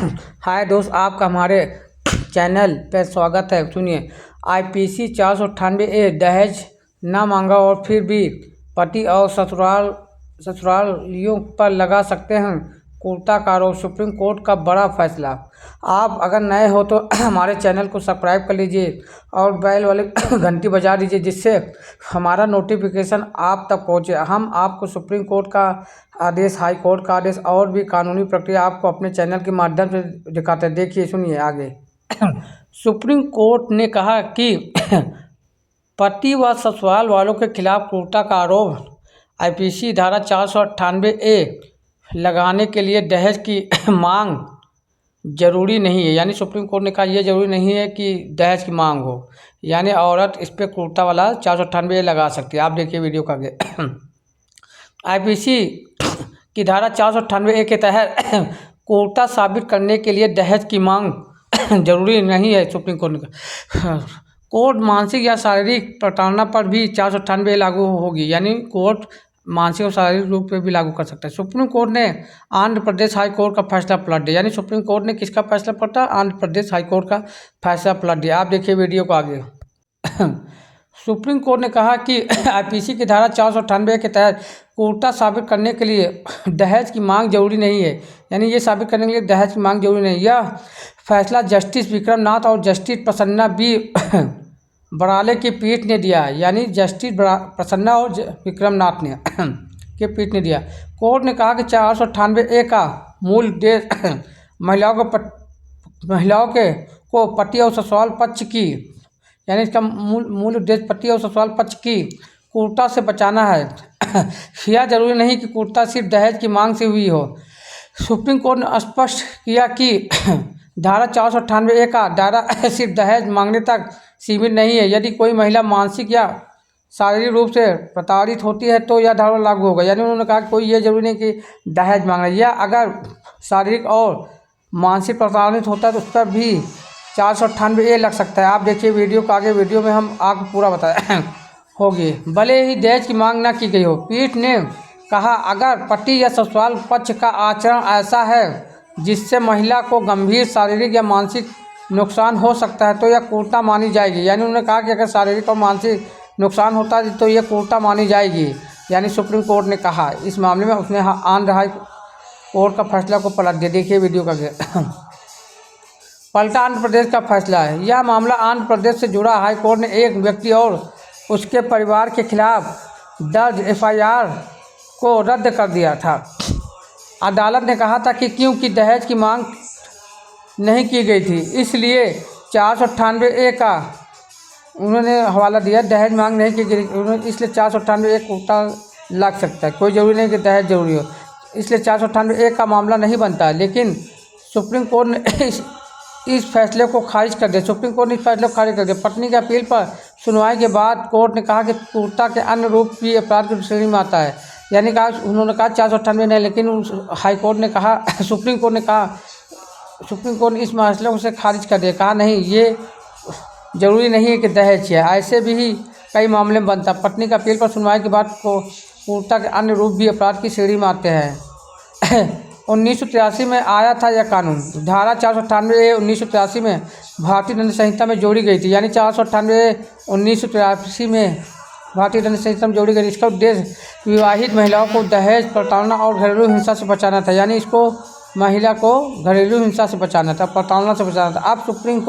हाय दोस्त, आपका हमारे चैनल पर स्वागत है। सुनिए, आईपीसी 498 दहेज ना मांगा और फिर भी पति और ससुरालियों पर लगा सकते हैं कुर्ता का आरोप। सुप्रीम कोर्ट का बड़ा फैसला। आप अगर नए हो तो हमारे चैनल को सब्सक्राइब कर लीजिए और बेल वाले घंटी बजा दीजिए, जिससे हमारा नोटिफिकेशन आप तक पहुंचे। हम आपको सुप्रीम कोर्ट का आदेश, हाई कोर्ट का आदेश और भी कानूनी प्रक्रिया आपको अपने चैनल के माध्यम से दिखाते हैं। देखिए, सुनिए आगे। सुप्रीम कोर्ट ने कहा कि पति व ससुराल वालों के खिलाफ क्रूरता का आरोप आईपीसी धारा 498 लगाने के लिए दहेज की मांग जरूरी नहीं है। यानी सुप्रीम कोर्ट ने कहा यह जरूरी नहीं है कि दहेज की मांग हो, यानी औरत इस पर क्रूरता वाला 498 लगा सकती है। आप देखिए वीडियो का आगे। आईपीसी की धारा 498 के तहत क्रूरता साबित करने के लिए दहेज की मांग जरूरी नहीं है। सुप्रीम कोर्ट ने कहा कोर्ट मानसिक या शारीरिक प्रताड़ना पर भी 498 लागू होगी, यानी कोर्ट मानसिक और शारीरिक रूप पे भी लागू कर सकता है। सुप्रीम कोर्ट ने आंध्र प्रदेश हाई कोर्ट का फैसला पलट दिया। यानी सुप्रीम कोर्ट ने किसका फैसला पलटा? आंध्र प्रदेश हाई कोर्ट का फैसला पलट दिया। आप देखिए वीडियो को आगे। सुप्रीम कोर्ट ने कहा कि आईपीसी की धारा 498 के तहत क्रूरता साबित करने के लिए दहेज की मांग जरूरी नहीं है। यानी ये साबित करने के लिए दहेज की मांग जरूरी नहीं। यह फैसला जस्टिस विक्रम नाथ और जस्टिस प्रसन्ना बी बराले की पीठ ने दिया। यानी जस्टिस प्रसन्ना और विक्रम नाथ ने के पीठ ने दिया। कोर्ट ने कहा कि 498 का मूल उद्देश्य महिलाओं को पति और ससुराल पक्ष की, यानी इसका मूल उद्देश्य पति और ससुराल पक्ष की क्रूरता से बचाना है। यह जरूरी नहीं कि क्रूरता सिर्फ दहेज की मांग से हुई हो। सुप्रीम कोर्ट ने स्पष्ट किया कि धारा 498 का दायरा सिर्फ दहेज मांगने तक सीमित नहीं है। यदि कोई महिला मानसिक या शारीरिक रूप से प्रताड़ित होती है तो यह धारा लागू होगा। यानी उन्होंने कहा कि कोई ये जरूरी नहीं कि दहेज मांगना, या अगर शारीरिक और मानसिक प्रताड़ित होता है तो उस पर भी 498 लग सकता है। आप देखिए वीडियो को आगे। वीडियो में हम आपको पूरा बताए होगी। भले ही दहेज की मांग न की गई हो, पीठ ने कहा अगर पति या ससुराल पक्ष का आचरण ऐसा है जिससे महिला को गंभीर शारीरिक या मानसिक नुकसान हो सकता है तो यह क्रूरता मानी जाएगी। यानी उन्होंने कहा कि अगर शारीरिक और मानसिक नुकसान होता है तो यह क्रूरता मानी जाएगी। यानी सुप्रीम कोर्ट ने कहा इस मामले में उसने आंध्र हाई कोर्ट का फैसला को पलट दिया। देखिए वीडियो का पलटा आंध्र प्रदेश का फैसला है। यह मामला आंध्र प्रदेश से जुड़ा। हाई कोर्ट ने एक व्यक्ति और उसके परिवार के खिलाफ दर्ज एफआईआर को रद्द कर दिया था। अदालत ने कहा था कि क्योंकि दहेज की मांग नहीं की गई थी, इसलिए 498 का उन्होंने हवाला दिया। दहेज मांग नहीं की गई इसलिए 498 क्रूरता लग सकता है। कोई ज़रूरी नहीं कि दहेज जरूरी हो, इसलिए 498 का मामला नहीं बनता है। लेकिन सुप्रीम कोर्ट ने इस फैसले को खारिज कर दिया। सुप्रीम कोर्ट ने इस फैसले को खारिज कर दिया। पत्नी के अपील पर सुनवाई के बाद कोर्ट ने कहा कि क्रूरता के अन्य रूप भी अपराध की श्रेणी में आता है। यानी कहा उन्होंने कहा 498 नहीं, लेकिन हाई कोर्ट ने कहा, सुप्रीम कोर्ट ने इस मसले से खारिज कर दिया। कहा नहीं, ये जरूरी नहीं है कि दहेज है, ऐसे भी कई मामले में बनता। पत्नी का अपील पर सुनवाई के बाद को क्रूरता के अन्य रूप भी अपराध की श्रेणी में आते हैं। 1983 में आया था यह कानून। धारा 498 1983 में भारतीय दंड संहिता में जोड़ी गई थी। यानी 498 1983 में भारतीय दंड संहिता में जोड़ी गई। इसका उद्देश्य विवाहित महिलाओं को दहेज, प्रताड़ना और घरेलू हिंसा से बचाना था। यानी इसको महिला को घरेलू हिंसा से बचाना था, प्रताड़ना से बचाना था। अब सुप्रीम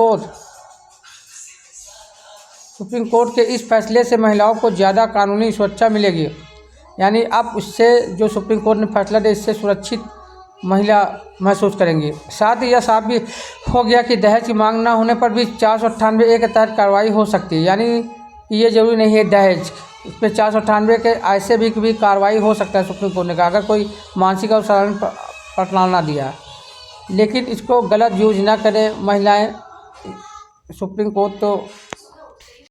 कोर्ट के इस फैसले से महिलाओं को ज़्यादा कानूनी सुरक्षा मिलेगी। यानी अब उससे जो सुप्रीम कोर्ट ने फैसला दिया, इससे सुरक्षित महिला महसूस करेंगी। साथ ही यह साफ भी हो गया कि दहेज की मांग न होने पर भी 498 के तहत कार्रवाई हो सकती है। यानी ये जरूरी नहीं है दहेज, इस पर 498 के ऐसे भी कार्रवाई हो सकता है। सुप्रीम कोर्ट ने कहा अगर कोई मानसिक और शारीरिक प्रताड़ना दिया, लेकिन इसको गलत यूज ना करें महिलाएं। सुप्रीम कोर्ट तो